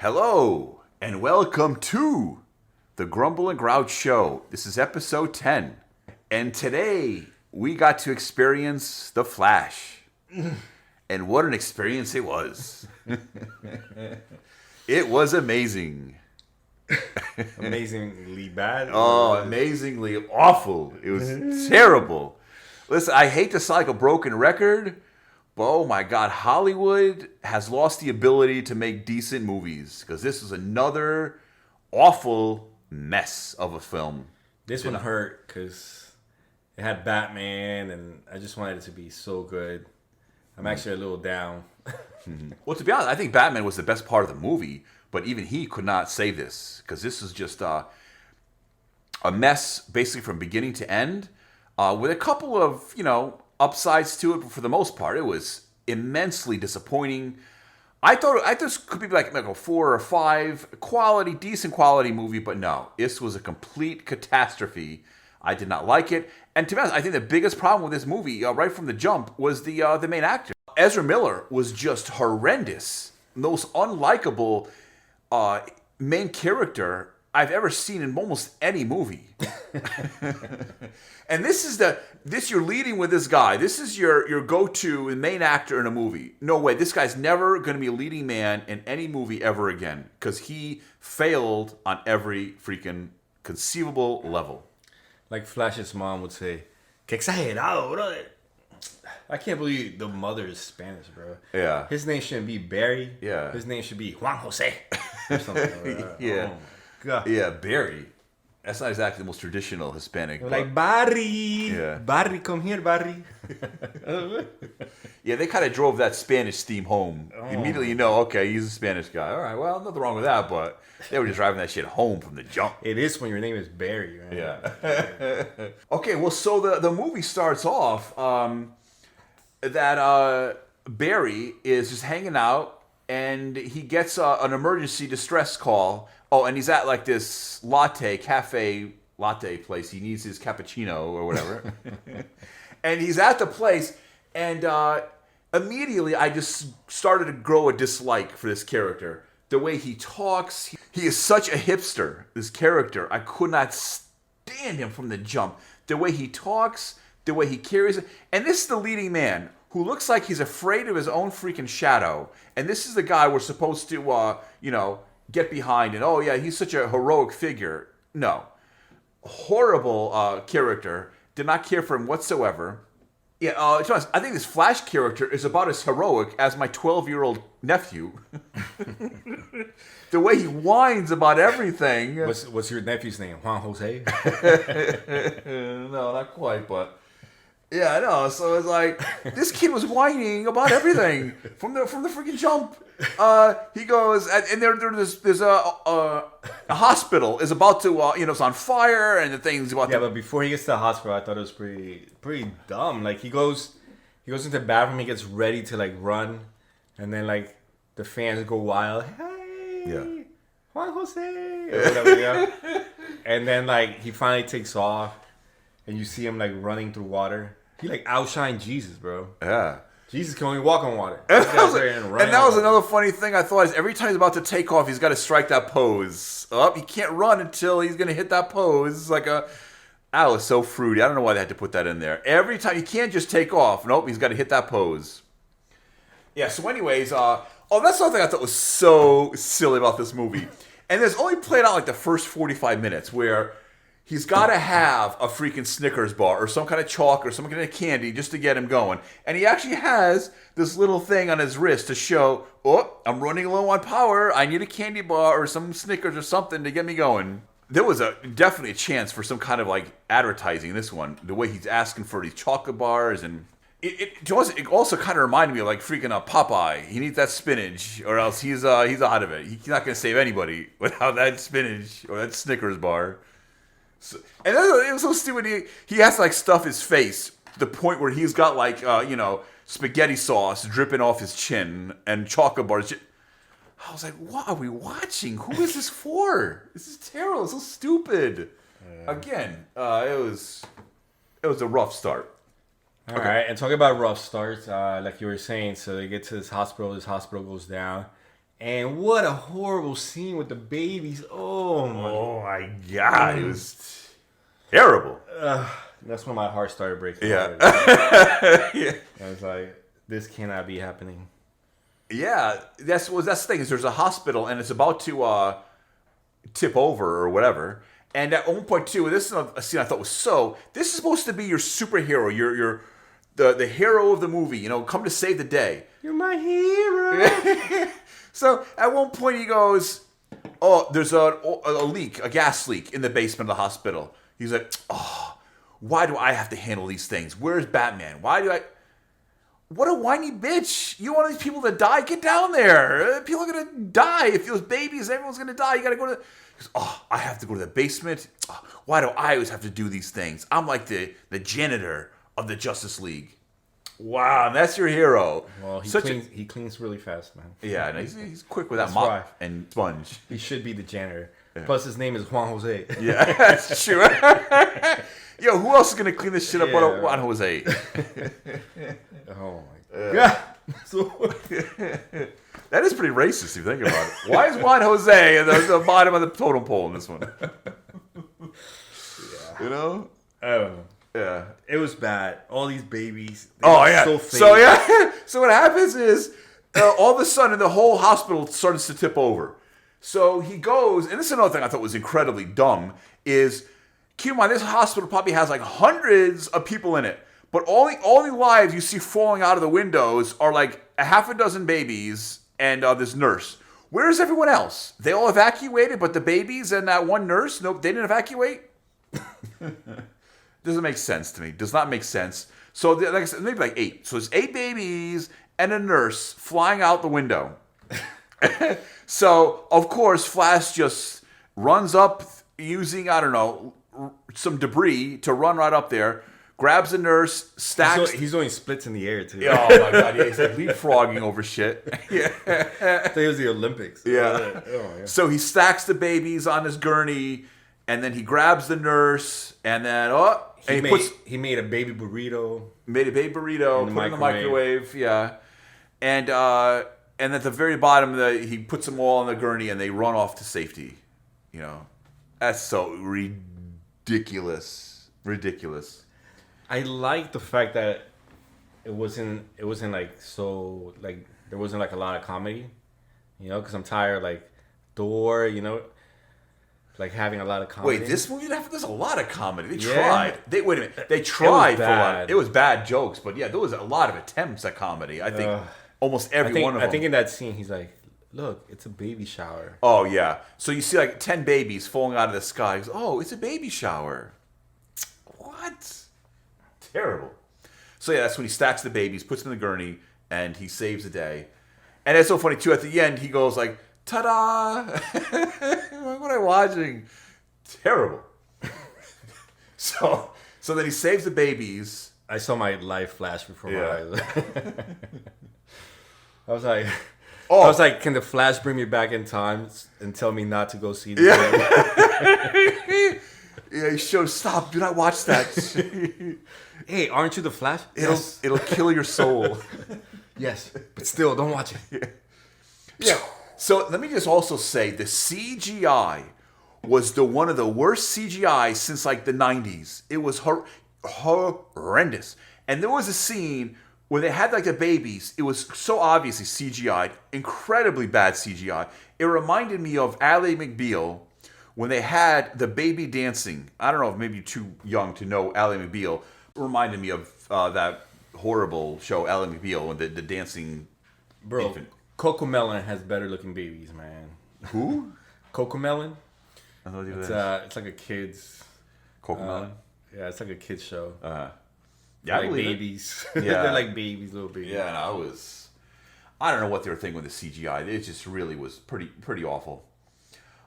Hello, and welcome to the Grumble and Grouch Show. This is episode 10. And today, we got to experience The Flash. And what an experience it was. It was amazing. Amazingly bad? Oh, amazingly awful. It was terrible. Listen, I hate to sound like a broken record, but oh my God, Hollywood has lost the ability to make decent movies because this was another awful mess of a film. This one hurt because it had Batman, and I just wanted it to be so good. I'm actually a little down. Well, to be honest, I think Batman was the best part of the movie, but even he could not save this because this was just a mess basically from beginning to end with a couple of, upsides to it, but for the most part, it was immensely disappointing. I thought this could be like a 4 or 5 decent quality movie, but no, this was a complete catastrophe. I did not like it, and to be honest, I think the biggest problem with this movie, right from the jump, was the main actor. Ezra Miller was just horrendous, most unlikable main character I've ever seen in almost any movie. And this you're leading with this guy. This is your go-to main actor in a movie. No way, this guy's never going to be a leading man in any movie ever again because he failed on every freaking conceivable level. Like Flash's mom would say, "Que exagerado, bro." I can't believe the mother is Spanish, bro. Yeah. His name shouldn't be Barry. Yeah. His name should be Juan Jose. Or something like that. Yeah. Oh, my God. Yeah, Barry. That's not exactly the most traditional Hispanic. Like, Barry. Yeah. Barry, come here, Barry. Yeah, they kind of drove that Spanish theme home. Immediately you know, okay, he's a Spanish guy. All right, well, nothing wrong with that, but they were just driving that shit home from the jump. It is when your name is Barry, right? Yeah. Okay, well, so the movie starts off that Barry is just hanging out, and he gets an emergency distress call. Oh, and he's at like this cafe latte place. He needs his cappuccino or whatever. And he's at the place, and immediately I just started to grow a dislike for this character. The way he talks, he is such a hipster, this character. I could not stand him from the jump. The way he talks, the way he carries it. And this is the leading man who looks like he's afraid of his own freaking shadow. And this is the guy we're supposed to, get behind. And, oh, yeah, he's such a heroic figure. No. Horrible character. Did not care for him whatsoever. Yeah, to be honest, I think this Flash character is about as heroic as my 12-year-old nephew. The way he whines about everything. What's your nephew's name? Juan Jose? No, not quite, but yeah, I know. So it's like this kid was whining about everything from the freaking jump. He goes, and there's a hospital is about to it's on fire, and the thing's about Yeah, but before he gets to the hospital, I thought it was pretty dumb. Like he goes into the bathroom, he gets ready to like run, and then like the fans go wild. Hey, Yeah. Juan Jose, or whatever, And then like he finally takes off, and you see him like running through water. He like outshined Jesus, bro. Yeah. Jesus can only walk on water. And that was another funny thing I thought is every time he's about to take off, he's got to strike that pose. He can't run until he's going to hit that pose. It's like that was so fruity. I don't know why they had to put that in there. Every time, you can't just take off. Nope, he's got to hit that pose. Yeah, so anyways, that's something I thought was so silly about this movie. And it's only played out like the first 45 minutes where he's got to have a freaking Snickers bar or some kind of chalk or some kind of candy just to get him going. And he actually has this little thing on his wrist to show, I'm running low on power. I need a candy bar or some Snickers or something to get me going. There was definitely a chance for some kind of like advertising in this one. The way he's asking for these chocolate bars, and it also kind of reminded me of like freaking Popeye. He needs that spinach or else he's out of it. He's not going to save anybody without that spinach or that Snickers bar. So, and it was so stupid. He has to like stuff his face to the point where he's got like spaghetti sauce dripping off his chin and chocolate bars. I was like, what are we watching? Who is this for? This is terrible. It's so stupid. Again, it was a rough start. All right, and talking about rough starts, like you were saying, so they get to this hospital goes down, And what a horrible scene with the babies. Oh my God, it was terrible. That's when my heart started breaking. Yeah. Yeah. I was like, this cannot be happening. Yeah, that's the thing is there's a hospital and it's about to tip over or whatever. And at one point too, this is a scene I thought was this is supposed to be your superhero, the hero of the movie, you know, come to save the day. You're my hero. So at one point he goes, oh, there's a leak, a gas leak in the basement of the hospital. He's like, oh, why do I have to handle these things? Where's Batman? Why do I... What a whiny bitch. You want these people to die? Get down there. People are going to die. If those babies, everyone's going to die. You got to go to... He goes, oh, I have to go to the basement. Oh, why do I always have to do these things? I'm like the janitor of the Justice League. Wow, and that's your hero. Well, he cleans really fast, man. Yeah, and he's quick with that mop and sponge. He should be the janitor. Yeah. Plus, his name is Juan Jose. Yeah, that's true. Yo, who else is going to clean this shit up but Juan Jose? Oh, my God. That is pretty racist if you think about it. Why is Juan Jose at the bottom of the totem pole in this one? Yeah. You know? I don't know. Yeah. It was bad. All these babies. Yeah. So fake. So, yeah. So what happens is all of a sudden the whole hospital starts to tip over. So he goes, and this is another thing I thought was incredibly dumb, is, keep in mind, this hospital probably has like hundreds of people in it. But all the lives you see falling out of the windows are like a half a dozen babies and this nurse. Where's everyone else? They all evacuated, but the babies and that one nurse, nope, they didn't evacuate? Doesn't make sense to me. Does not make sense. So, like I said, maybe like 8. So there's 8 babies and a nurse flying out the window. So, of course, Flash just runs up using, I don't know, some debris to run right up there, grabs a nurse, stacks... He's doing splits in the air, too. Oh, my God. Yeah, he's like leapfrogging over shit. Yeah. I thought it was the Olympics. Yeah. Yeah. So he stacks the babies on his gurney, and then he grabs the nurse, and then, he made a baby burrito. Made a baby burrito, put it in the microwave, yeah. And at the very bottom, he puts them all on the gurney, and they run off to safety. You know, that's so ridiculous. Ridiculous. I like the fact that it wasn't like so like there wasn't like a lot of comedy, you know, because I'm tired like Thor, you know. Like having a lot of comedy. Wait, this movie there's a lot of comedy. They tried. Wait a minute. They tried for a lot. It was bad jokes, but yeah, there was a lot of attempts at comedy. I think almost every one of them. I think in that scene he's like, "Look, it's a baby shower." Oh yeah. So you see like 10 babies falling out of the sky. He goes, "Oh, it's a baby shower." What? Terrible. So yeah, that's when he stacks the babies, puts them in the gurney, and he saves the day. And it's so funny too. At the end, he goes like, "Ta-da!" What am I watching? Terrible. So then he saves the babies. I saw my life flash before my eyes. I was like, can the Flash bring me back in time and tell me not to go see the movie? Yeah, he shows, stop, do not watch that. Hey, aren't you the Flash? It'll kill your soul. Yes, but still, don't watch it. Yeah. So let me just also say the CGI was one of the worst CGI since like the 90s. It was horrendous. And there was a scene where they had like the babies. It was so obviously CGI, incredibly bad CGI. It reminded me of Ally McBeal when they had the baby dancing. I don't know if maybe you're too young to know Ally McBeal. It reminded me of that horrible show, Ally McBeal, and the dancing infant. Coco Melon has better looking babies, man. Who? Coco Melon. It's like a kid's. Coco Melon? Yeah, it's like a kid's show. Yeah, like babies. Yeah. They're like babies, little babies. Yeah, and I don't know what they were thinking with the CGI. It just really was pretty awful.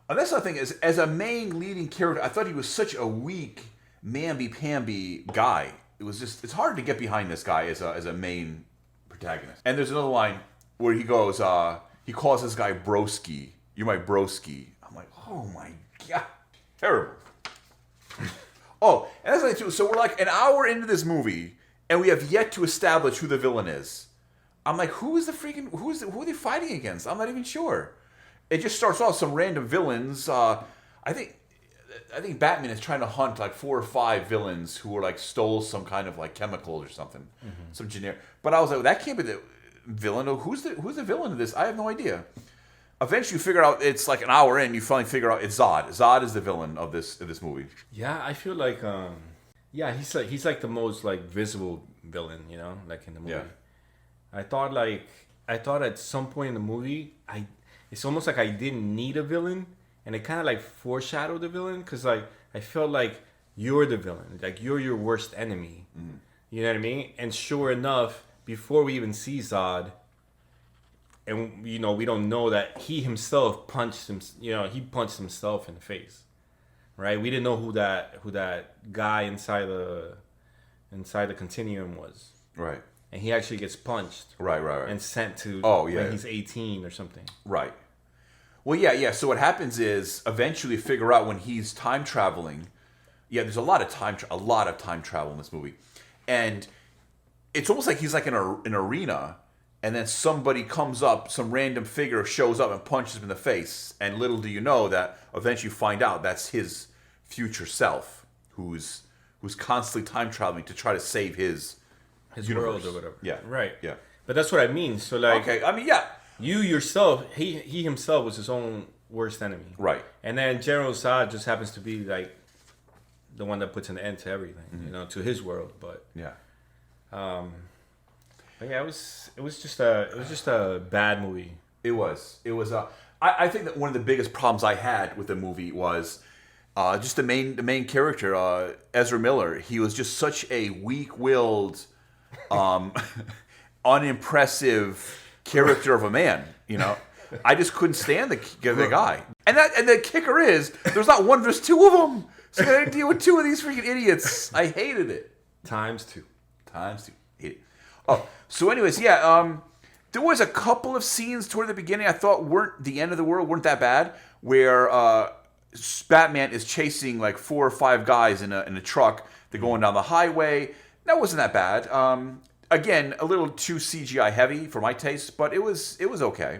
And that's the thing is, as a main leading character, I thought he was such a weak, mamby-pamby guy. It's hard to get behind this guy as a main protagonist. And there's another line where he goes, he calls this guy broski. You're my broski. I'm like, oh my God. Terrible. Oh, and that's like too. So we're like an hour into this movie, and we have yet to establish who the villain is. I'm like, who are they fighting against? I'm not even sure. It just starts off some random villains. I think Batman is trying to hunt like 4 or 5 villains who were like stole some kind of like chemicals or something, some generic. But I was like, that can't be the villain. Who's the villain of this? I have no idea. Eventually, you figure out it's like an hour in. You finally figure out it's Zod. Zod is the villain of this movie. Yeah, I feel like he's like the most like visible villain, you know, like in the movie. Yeah. I thought at some point in the movie, it's almost like I didn't need a villain, and it kind of like foreshadowed the villain, because like I felt like you're the villain, like you're your worst enemy. You know what I mean? And sure enough, before we even see Zod, and you know we don't know that he himself punched him. You know, he punched himself in the face, right? We didn't know who that guy inside the continuum was. Right. And he actually gets punched. Right. And sent to when he's 18 or something. Right. Well, yeah. So what happens is eventually figure out when he's time traveling. Yeah, there's a lot of time travel in this movie, and it's almost like he's like in an arena, and then somebody comes up, some random figure shows up and punches him in the face, and little do you know that eventually you find out that's his future self, who's constantly time traveling to try to save his world or whatever. Yeah. Right. Yeah. But that's what I mean. So like, okay, I mean, yeah. You yourself, he himself was his own worst enemy. Right. And then General Zod just happens to be like the one that puts an end to everything, you know, to his world. But yeah. But yeah, it was just a bad movie. It was. I think that one of the biggest problems I had with the movie was just the main character, Ezra Miller. He was just such a weak-willed, unimpressive character of a man. You know, I just couldn't stand the guy. And the kicker is, there's not one, there's 2 of them. So I got to deal with 2 of these freaking idiots. I hated it. Times 2. Hate it. Oh, so anyways, yeah. There was a couple of scenes toward the beginning I thought weren't the end of the world, weren't that bad, where Batman is chasing like 4 or 5 guys in a truck. They're going down the highway. That wasn't that bad. Again, a little too CGI heavy for my taste, but it was okay.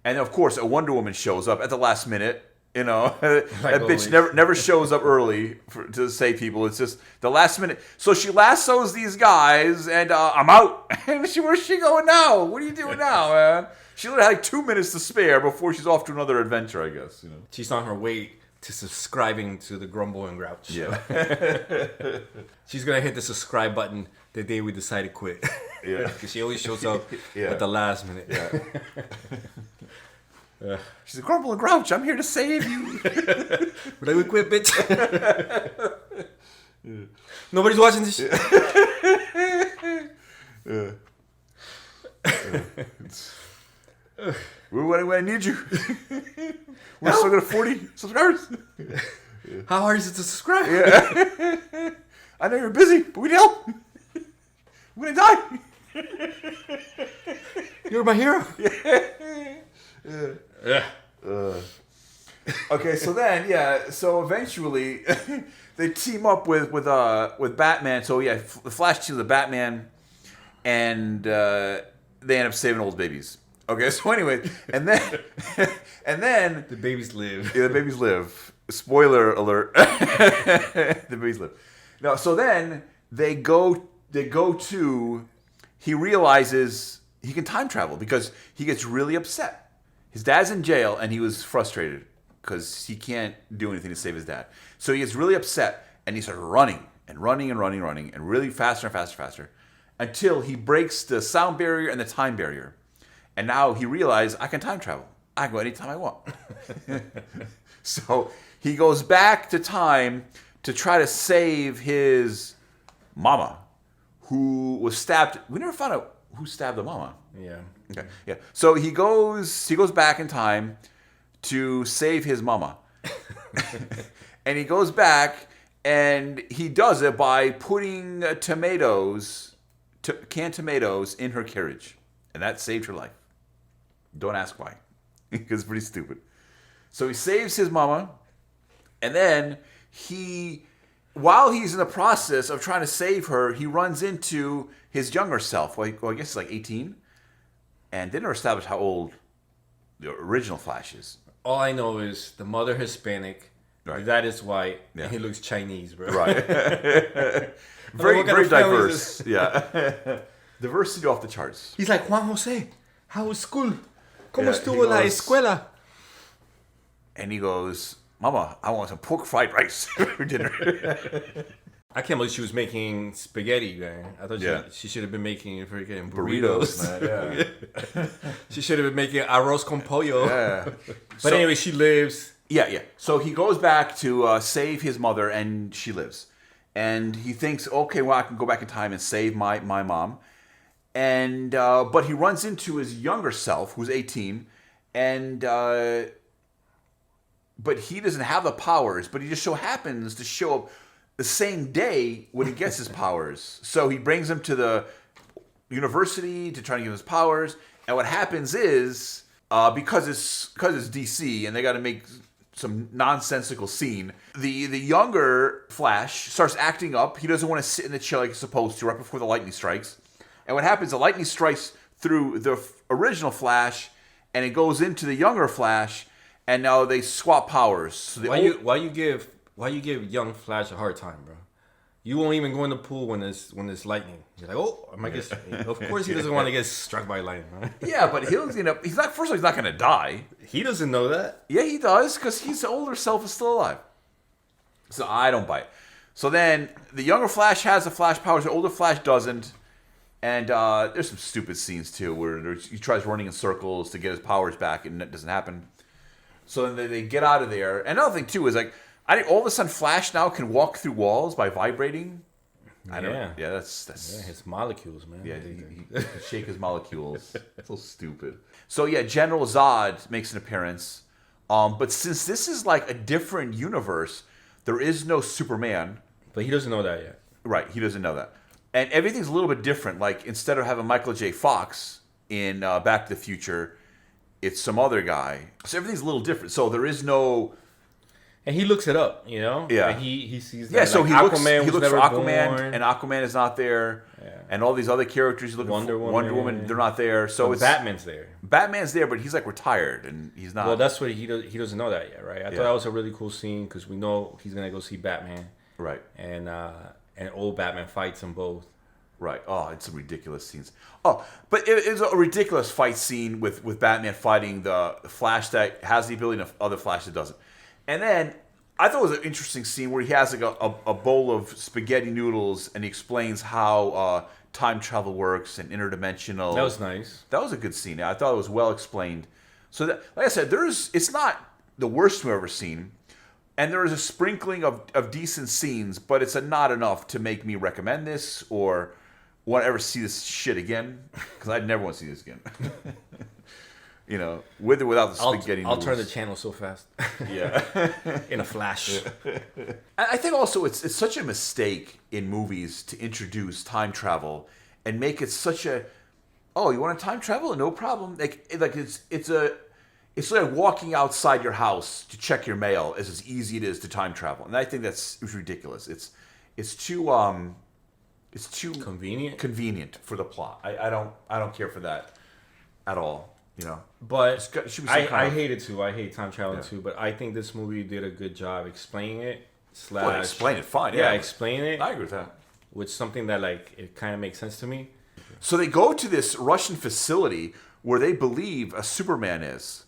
And of course, a Wonder Woman shows up at the last minute. You know, that bitch never shows up early to save people. It's just the last minute. So she lassos these guys, and I'm out. And where's she going now? What are you doing now, man? She literally had like 2 minutes to spare before she's off to another adventure, I guess. You know, she's on her way to subscribing to the Grumble and Grouch. Yeah. She's gonna hit the subscribe button the day we decide to quit. Yeah, because she always shows up at the last minute. Yeah. She's a Grumble and Grouch. I'm here to save you. But I would quit, bitch. Nobody's watching this shit. When I need you. We're still got 40 subscribers. How hard is it to subscribe? Yeah. I know you're busy, but we need help. We're gonna die. You're my hero. Yeah. Okay, so then, so eventually they team up with Batman. So yeah, the Flash teams with Batman, and they end up saving old babies. Okay, so anyway, and then the babies live. Yeah, the babies live. Spoiler alert. The babies live. No, so then they go to. He realizes he can time travel because he gets really upset. His dad's in jail, and he was frustrated because he can't do anything to save his dad. So he gets really upset, and he starts running and really faster, until he breaks the sound barrier and the time barrier. And now he realizes, I can time travel. I can go anytime I want. So he goes back to time to try to save his mama, who was stabbed. We never found out who stabbed the mama. Yeah. Okay. Yeah. So he goes back in time to save his mama. And he goes back and he does it by putting canned tomatoes in her carriage. And that saved her life. Don't ask why. Because it's pretty stupid. So he saves his mama, and then while he's in the process of trying to save her, he runs into his younger self. Well, I guess he's like 18. And they never established how old the original Flash is. All I know is the mother Hispanic, Right. the dad is white, Yeah. and he looks Chinese, bro. Right. What kind very of family diverse. Yeah. Diversity off the charts. He's like, Juan Jose, how was school? ¿Cómo Yeah, estuvo he la goes- escuela? And he goes, Mama, I want some pork fried rice for dinner. I can't believe she was making spaghetti, man. I thought Yeah. she should have been making freaking Burritos, burritos. man. Yeah. She should have been making arroz con pollo. Yeah. But So- anyway, she lives. Yeah. So he goes back to save his mother, and she lives. And he thinks, okay, well, I can go back in time and save my mom. And but he runs into his younger self, who's 18, and but he doesn't have the powers. But he just so happens to show up the same day when he gets his powers. So he brings him to the university to try to give him his powers. And what happens is because it's DC and they got to make some nonsensical scene. The younger Flash starts acting up. He doesn't want to sit in the chair like he's supposed to right before the lightning strikes. And what happens? The lightning strikes through the original Flash, and it goes into the younger Flash. And now they swap powers. So Why you give young Flash a hard time, bro? You won't even go in the pool when there's lightning. You're like, oh, I might get. Of course, he doesn't want to get struck by lightning. Right? Yeah, but he's not. First of all, he's not going to die. He doesn't know that. Yeah, he does, because his older self is still alive. So I don't buy it. So then the younger Flash has the Flash powers, the older Flash doesn't. And there's some stupid scenes too, where he tries running in circles to get his powers back, and it doesn't happen. So then they get out of there. And another thing too is like, I think all of a sudden Flash now can walk through walls by vibrating. I don't know. Yeah, that's his molecules, man. yeah, he can shake his molecules. So stupid. So yeah, General Zod makes an appearance. But since this is like a different universe, there is no Superman. But he doesn't know that yet. Right, he doesn't know that. And everything's a little bit different. Like, instead of having Michael J. Fox in Back to the Future, it's some other guy. So everything's a little different. So there is no... And he looks it up, you know? Yeah. And he sees that. Yeah, so like, he looks was for never Aquaman, born. and Aquaman is not there. Yeah. And all these other characters he's looking Wonder for. Wonder Woman. Woman, they're not there. So it's... Batman's there. Batman's there, but he's like retired, and he's not... Well, that's what he doesn't know that yet, right? I Yeah. thought that was a really cool scene because we know he's going to go see Batman. Right. And old Batman fights them both. Right. Oh, it's some ridiculous scenes. Oh, but it is a ridiculous fight scene with Batman fighting the Flash that has the ability and the other Flash that doesn't. And then I thought it was an interesting scene where he has like a bowl of spaghetti noodles and he explains how time travel works and interdimensional. That was nice. That was a good scene. I thought it was well explained. So that, like I said, it's not the worst we've ever seen. And there is a sprinkling of decent scenes, but it's not enough to make me recommend this or want to ever see this shit again, because I'd never want to see this again. You know, with or without the spaghetti I'll noodles. turn the channel so fast. Yeah. In a flash. I think also it's such a mistake in movies to introduce time travel and make it such a, oh, you want to time travel? No problem. Like it's like walking outside your house to check your mail as easy it is to time travel. And I think it's ridiculous. It's too convenient for the plot. I don't care for that at all. You know, But should be some I kind of- hate it too. I hate time traveling Yeah. too. But I think this movie did a good job explaining it. Well, explain it fine. Yeah, Yeah, explain it. I agree with that. Which something that like it kind of makes sense to me. So they go to this Russian facility where they believe a Superman is.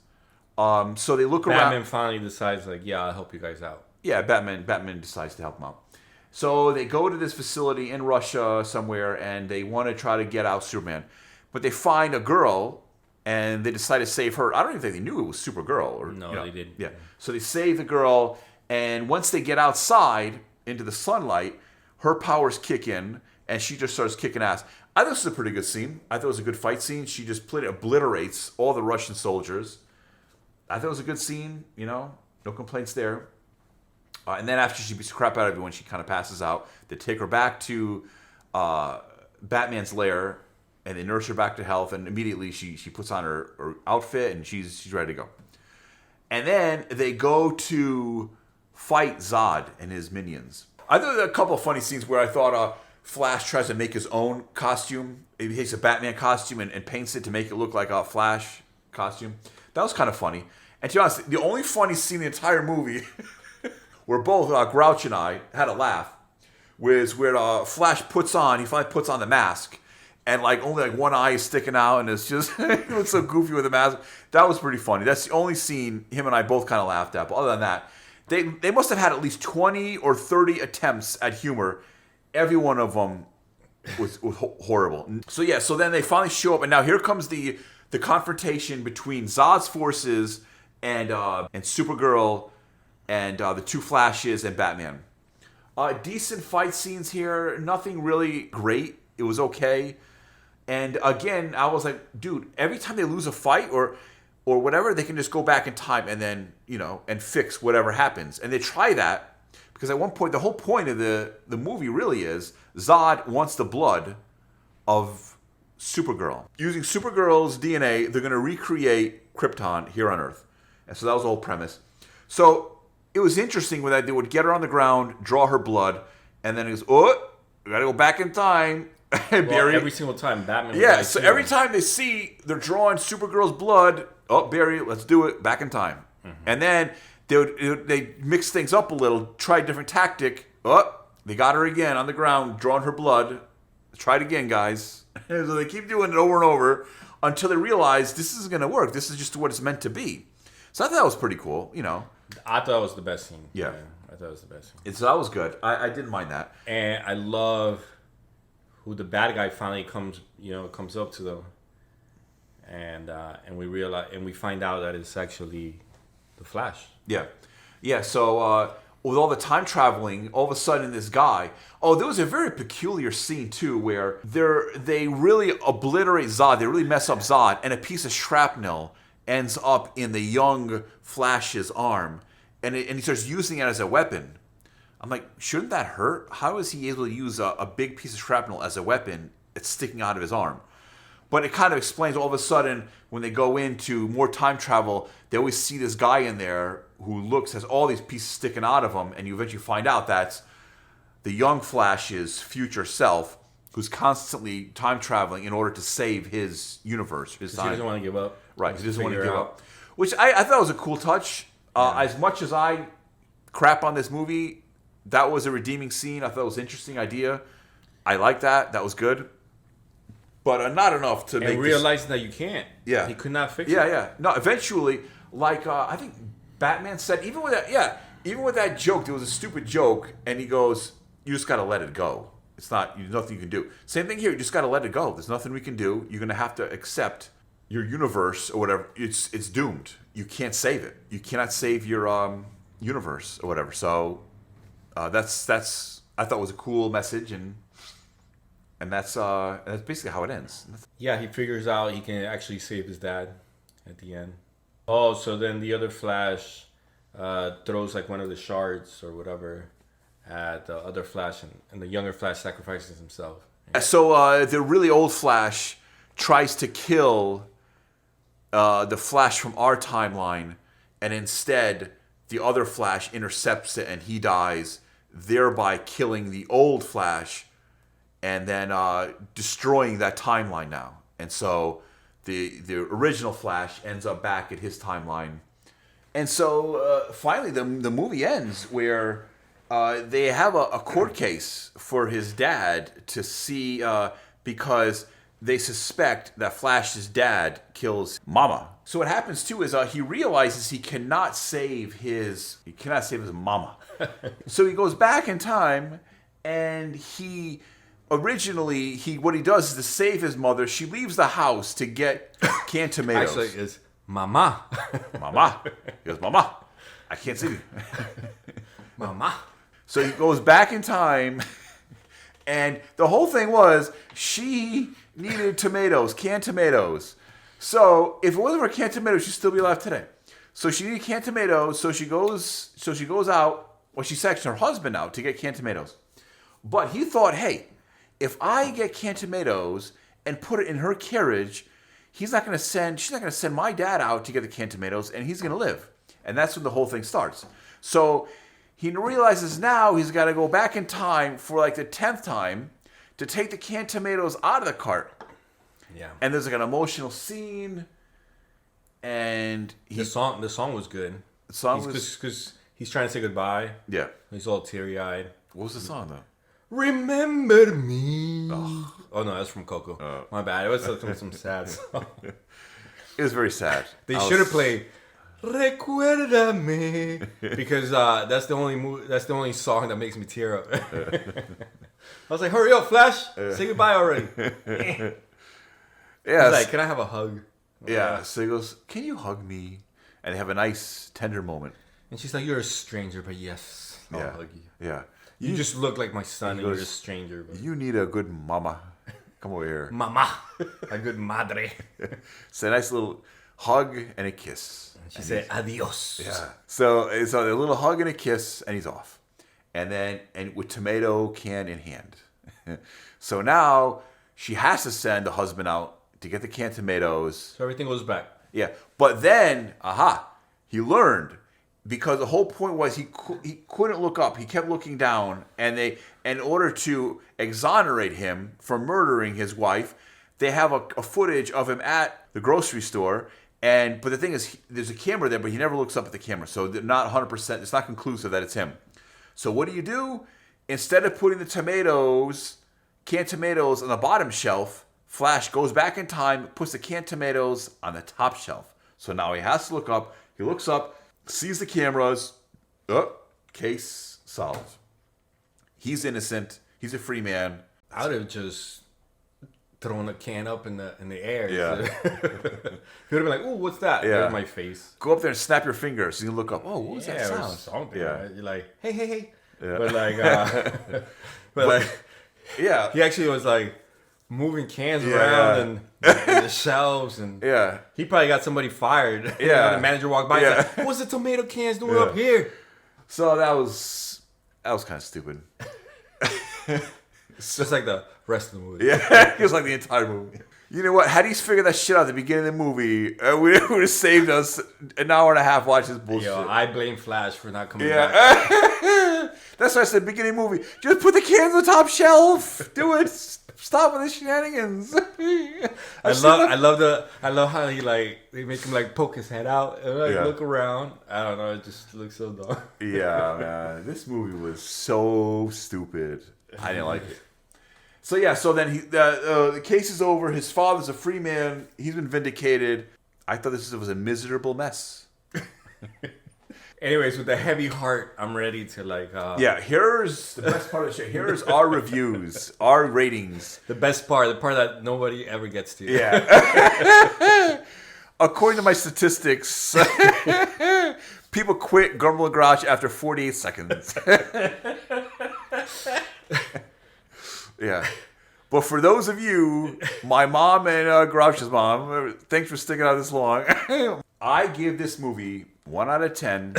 So they look Batman around. finally decides like, yeah, I'll help you guys out. Yeah, Batman decides to help him out. So they go to this facility in Russia somewhere, and they want to try to get out Superman. But they find a girl, and they decide to save her. I don't even think they knew it was Supergirl. Or, No, you know, they didn't. Yeah. So they save the girl, and once they get outside into the sunlight, her powers kick in, and she just starts kicking ass. I thought this was a pretty good scene. I thought it was a good fight scene. She just obliterates all the Russian soldiers. I thought it was a good scene, you know, no complaints there. And then after she beats the crap out of everyone, she kind of passes out. They take her back to Batman's lair, and they nurse her back to health. And immediately she puts on her outfit, and she's ready to go. And then they go to fight Zod and his minions. I thought there were a couple of funny scenes where I thought Flash tries to make his own costume. He takes a Batman costume and paints it to make it look like a Flash costume. That was kind of funny. And to be honest, the only funny scene in the entire movie where both Grouch and I had a laugh was where Flash he finally puts on the mask, and like only like one eye is sticking out, and it's just it looks so goofy with the mask. That was pretty funny. That's the only scene him and I both kind of laughed at. But other than that, they must have had at least 20 or 30 attempts at humor. Every one of them was horrible. So yeah, so then they finally show up, and now here comes the confrontation between Zod's forces and Supergirl and the two Flashes and Batman. Decent fight scenes here. Nothing really great. It was okay. And again, I was like, dude, every time they lose a fight or whatever, they can just go back in time and then, and fix whatever happens. And they try that because at one point, the whole point of the movie really is Zod wants the blood of Supergirl. Using Supergirl's DNA, they're going to recreate Krypton here on Earth. And so that was the whole premise. So it was interesting when they would get her on the ground, draw her blood, and then it goes, we got to go back in time. Well, every single time Batman would die so every time they see they're drawing Supergirl's blood, Barry, let's do it, back in time. Mm-hmm. And then they mix things up a little, try a different tactic. They got her again on the ground, drawing her blood. Try it again, guys. So they keep doing it over and over until they realize this isn't going to work. This is just what it's meant to be. So I thought that was pretty cool, I thought it was the best scene. Yeah. I thought it was the best scene. So that was good. I didn't mind that. And I love who the bad guy finally comes up to them. And we realize, and we find out that it's actually the Flash. Yeah. Yeah, so with all the time traveling, all of a sudden this guy... there was a very peculiar scene, too, where they really obliterate Zod. They really mess up Zod, and a piece of shrapnel ends up in the young Flash's arm, and he starts using it as a weapon. I'm like, shouldn't that hurt? How is he able to use a big piece of shrapnel as a weapon that's sticking out of his arm? But it kind of explains all of a sudden when they go into more time travel, they always see this guy in there who has all these pieces sticking out of him, and you eventually find out that's the young Flash's future self, who's constantly time traveling in order to save his universe. He doesn't want to give up. Right, he doesn't want to give up. Which I thought was a cool touch. As much as I crap on this movie, that was a redeeming scene. I thought it was an interesting idea. I like that. That was good. But not enough to make realizing that you can't. Yeah. He could not fix it. Yeah. No, eventually, I think Batman said, even with that joke, there was a stupid joke, and he goes, you just got to let it go. There's nothing you can do. Same thing here. You just got to let it go. There's nothing we can do. You're going to have to accept your universe or whatever. It's doomed. You can't save it. You cannot save your universe or whatever. So that's I thought was a cool message, and that's basically how it ends. Yeah, he figures out he can actually save his dad at the end. Oh, so then the other Flash throws like one of the shards or whatever at the other Flash, and the younger Flash sacrifices himself. So the really old Flash tries to kill the Flash from our timeline, and instead the other Flash intercepts it and he dies, thereby killing the old Flash and then destroying that timeline now. And so the original Flash ends up back at his timeline. And so finally the movie ends where they have a court case for his dad to see because they suspect that Flash's dad kills Mama. So what happens too is he realizes he cannot save his mama. So he goes back in time, and what he does is to save his mother. She leaves the house to get canned tomatoes. Actually, it's Mama. Mama. He goes, Mama, I can't see you. Mama. So he goes back in time, and the whole thing was she needed tomatoes, canned tomatoes. So if it wasn't for canned tomatoes, she'd still be alive today. So she needed canned tomatoes, so she goes out, well, she sends her husband out to get canned tomatoes. But he thought, hey, if I get canned tomatoes and put it in her carriage, she's not going to send my dad out to get the canned tomatoes, and he's going to live. And that's when the whole thing starts. So he realizes now he's got to go back in time for like the 10th time to take the canned tomatoes out of the cart. Yeah. And there's like an emotional scene. And the song was good. The song was... Because he's trying to say goodbye. Yeah. He's all teary-eyed. What was the song, though? Remember me. Oh no, that's from Coco. My bad. It was some sad song. It was very sad. They should have played Recuérdame because that's the only song that makes me tear up. I was like, hurry up, Flash! Say goodbye already. Yeah. He's like, can I have a hug? Yeah. So he goes, can you hug me? And they have a nice, tender moment. And she's like, you're a stranger, but yes, I'll hug you. Yeah. You just look like my son, and you're a stranger. But... You need a good mama. Come over here. Mama. A good madre. It's a nice little hug and a kiss. She said, adios. Yeah. So it's a little hug and a kiss, and he's off. And then, with tomato can in hand. So now, she has to send the husband out to get the canned tomatoes. So everything goes back. Yeah. But then, he learned. Because the whole point was he couldn't look up. He kept looking down. And in order to exonerate him for murdering his wife, they have a footage of him at the grocery store. But the thing is, there's a camera there, but he never looks up at the camera. So they're not 100%. It's not conclusive that it's him. So what do? Instead of putting the canned tomatoes on the bottom shelf, Flash goes back in time, puts the canned tomatoes on the top shelf. So now he has to look up. He looks up. Sees the cameras. Case solved. He's innocent. He's a free man. I would have just thrown a can up in the air. Yeah. He would have been like, "Ooh, what's that?" Yeah. There's my face. Go up there and snap your fingers. So you can look up. Oh, what was that sound? It was something. Yeah. Right? You're like, hey. Yeah. But like, yeah. he actually was like moving cans around and the shelves, and he probably got somebody fired. Yeah. The manager walked by. Yeah. He's like, what's the tomato cans doing up here? So that was kind of stupid. Just like the rest of the movie. Yeah, it was like the entire movie. You know what? Had he figured that shit out at the beginning of the movie, we would have saved us an hour and a half watching this bullshit. Yo, I blame Flash for not coming back. That's why I said beginning of the movie. Just put the cans on the top shelf. Do it. Stop with the shenanigans. I love how they make him like poke his head out and look around. I don't know, it just looks so dumb. Yeah, man. This movie was so stupid. I didn't like it. So then the case is over. His father's a free man. He's been vindicated. I thought this was a miserable mess. Anyways, with a heavy heart, I'm ready to here's the best part of the show. Here's our reviews, our ratings. The best part, the part that nobody ever gets to. Yeah. According to my statistics, people quit Grumble and Grouch after 48 seconds. Yeah. But for those of you, my mom and Grouch's mom, thanks for sticking out this long. I give this movie 1 out of 10.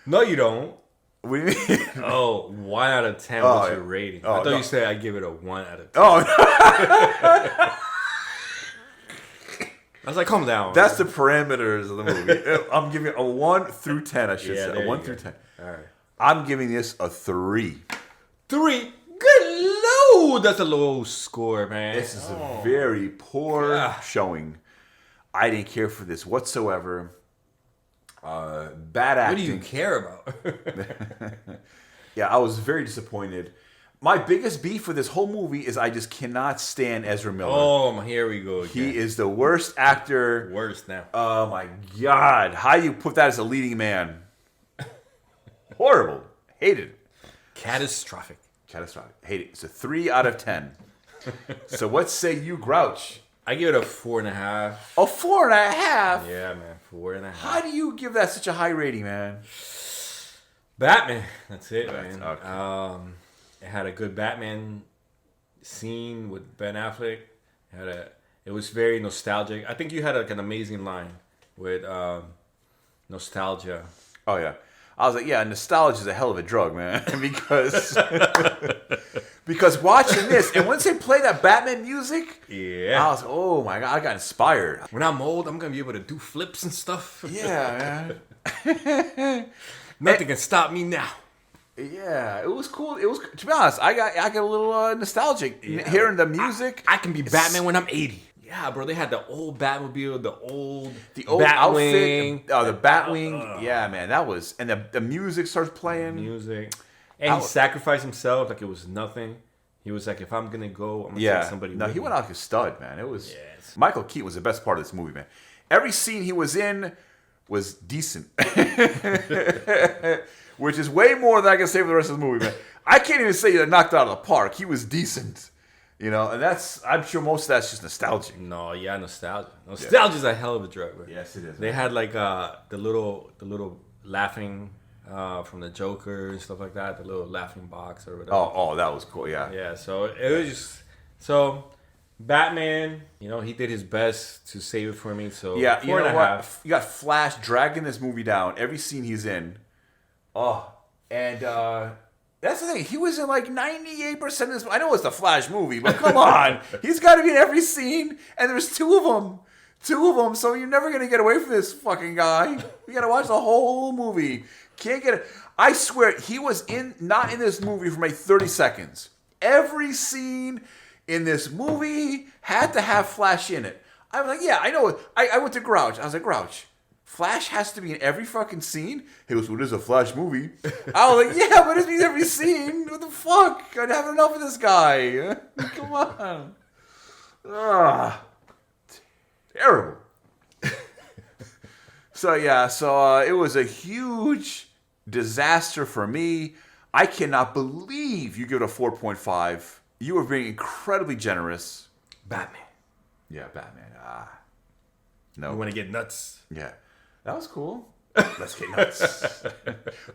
No, you don't. What do you mean? Oh, 1 out of 10 was your rating. I thought you said I give it a 1 out of 10. Oh, no. I was like, calm down. That's the parameters of the movie. I'm giving it a 1 through 10, I should say. A 1 through 10. All right. I'm giving this a 3. 3? Good lord! That's a low score, man. This is a very poor showing. I didn't care for this whatsoever. Bad acting. What do you care about? Yeah, I was very disappointed. My biggest beef with this whole movie is I just cannot stand Ezra Miller. Oh, here we go again. He is the worst actor. Worst now. Oh my God. How do you put that as a leading man? Horrible. Hated it. Catastrophic. Hate it. It's a 3 out of 10. So what say you, Grouch? I give it a 4.5. A 4.5? Yeah, man. 4.5. How do you give that such a high rating, man? Batman. That's it, man. Okay. It had a good Batman scene with Ben Affleck. It was very nostalgic. I think you had an amazing line with nostalgia. Oh, yeah. I was like, yeah, nostalgia is a hell of a drug, man. Because watching this, and once they play that Batman music, I was like, oh my God, I got inspired. When I'm old, I'm going to be able to do flips and stuff. Yeah, man. Nothing can stop me now. Yeah, it was cool. It was, to be honest, I got a little nostalgic hearing the music. I can be Batman when I'm 80. Yeah, bro. They had the old Batmobile, the old Batwing. Oh, the Batwing. Yeah, man, that was, and the music starts playing. Music, and he sacrificed himself like it was nothing. He was like, if I'm gonna go, I'm gonna take somebody. No, with he me. went out like a stud, man. It was Michael Keaton was the best part of this movie, man. Every scene he was in was decent, which is way more than I can say for the rest of the movie, man. I can't even say that knocked it out of the park. He was decent. You know, and I'm sure most of that's just nostalgic. No, yeah, nostalgia. Nostalgia's a hell of a drug, bro. Yes, it is. They had like the little laughing from the Joker and stuff like that, the little laughing box or whatever. Oh, that was cool. Yeah. Yeah. So it was just Batman. You know, he did his best to save it for me. So Yeah, 4.5. you know what? You got Flash dragging this movie down. Every scene he's in. Oh, and that's the thing. He was in like 98% of this. I know it's the Flash movie, but come on. He's got to be in every scene, and there's two of them. So you're never going to get away from this fucking guy. You got to watch the whole movie. Can't get it. I swear, he was not in this movie for maybe 30 seconds. Every scene in this movie had to have Flash in it. I was like, yeah, I know. I went to Grouch. I was like, Grouch, Flash has to be in every fucking scene? He goes, well, this is a Flash movie. I was like, yeah, but it means every scene. What the fuck? I'd have enough of this guy. Come on. Terrible. So it was a huge disaster for me. I cannot believe you give it a 4.5. You were being incredibly generous. Batman. Yeah, Batman. No. You want to get nuts? Yeah. That was cool. Let's get nuts.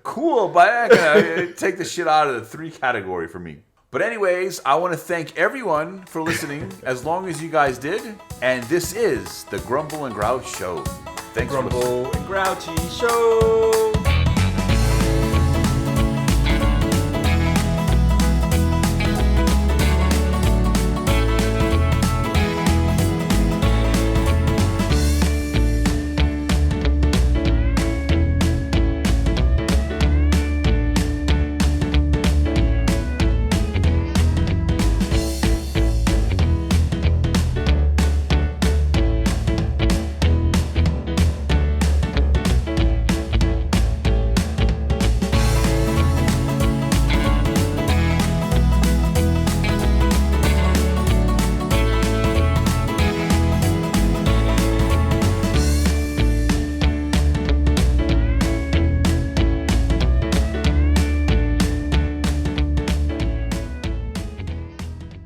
Cool, but I'm gonna take the shit out of the 3 category for me. But anyways, I want to thank everyone for listening as long as you guys did. And this is the Grumble and Grouch Show. Thanks Grumble and Grouchy Show.